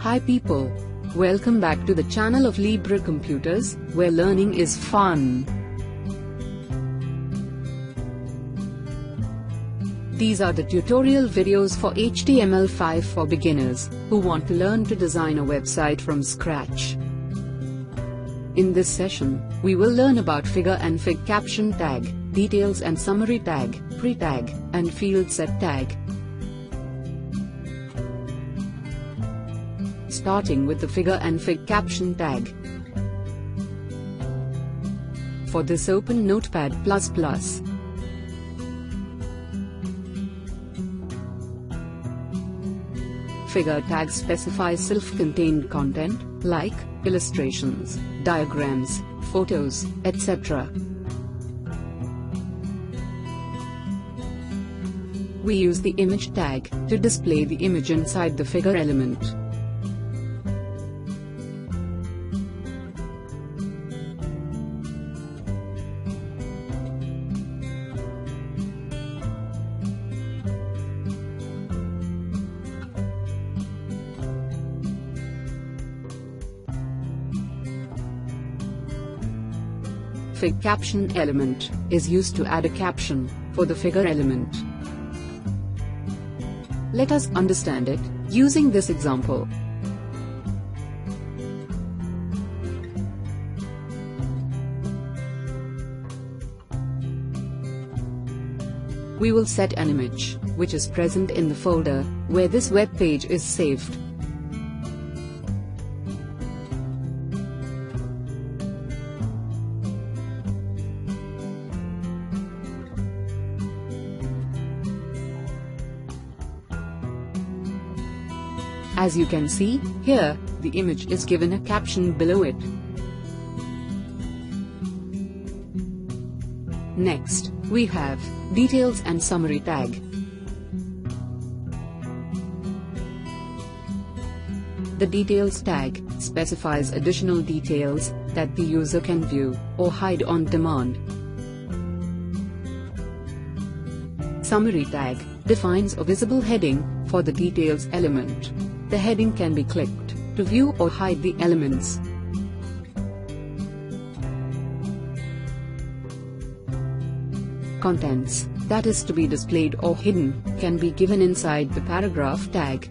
Hi people! Welcome back to the channel of Libre Computers, where learning is fun. These are the tutorial videos for HTML5 for beginners, who want to learn to design a website from scratch. In this session, we will learn about figure and figcaption tag, details and summary tag, pre-tag, and fieldset tag. Starting with the figure and figcaption tag. For this, open Notepad++. Figure tag specifies self-contained content, like illustrations, diagrams, photos, etc. We use the image tag to display the image inside the figure element. Figcaption element is used to add a caption for the figure element. Let us understand it using this example. We will set an image, which is present in the folder where this web page is saved. As you can see, here, the image is given a caption below it. Next, we have details and summary tag. The details tag specifies additional details that the user can view or hide on demand. Summary tag defines a visible heading for the details element. The heading can be clicked to view or hide the elements. Contents that is to be displayed or hidden can be given inside the paragraph tag.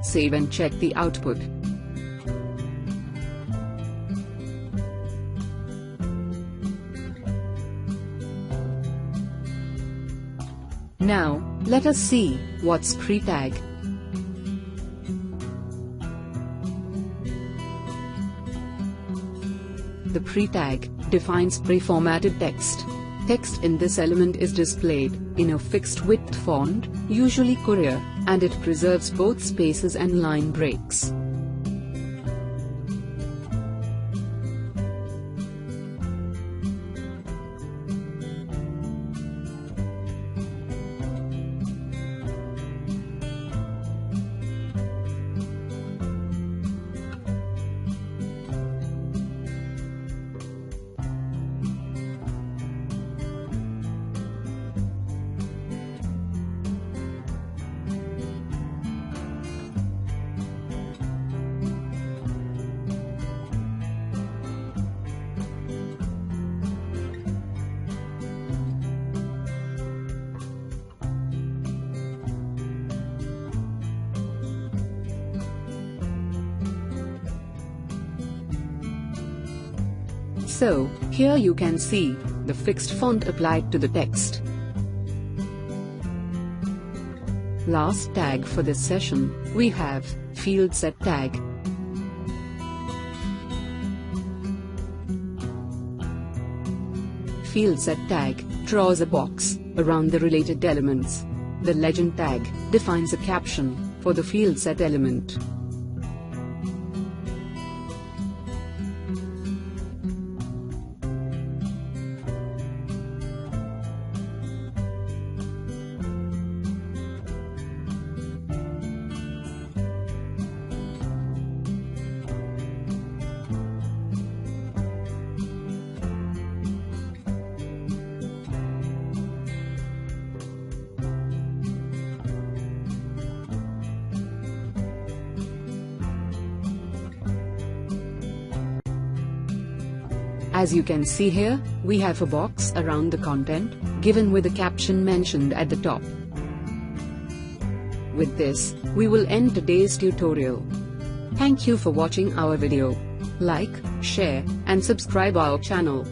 Save and check the output. Now, let us see what's pre-tag. The pre-tag defines pre-formatted text. Text in this element is displayed in a fixed width font, usually Courier, and it preserves both spaces and line breaks. So, here you can see the fixed font applied to the text. Last tag for this session, we have fieldset tag. Fieldset tag draws a box around the related elements. The legend tag defines a caption for the fieldset element. As you can see here, we have a box around the content, given with a caption mentioned at the top. With this, we will end today's tutorial. Thank you for watching our video. Like, share, and subscribe our channel.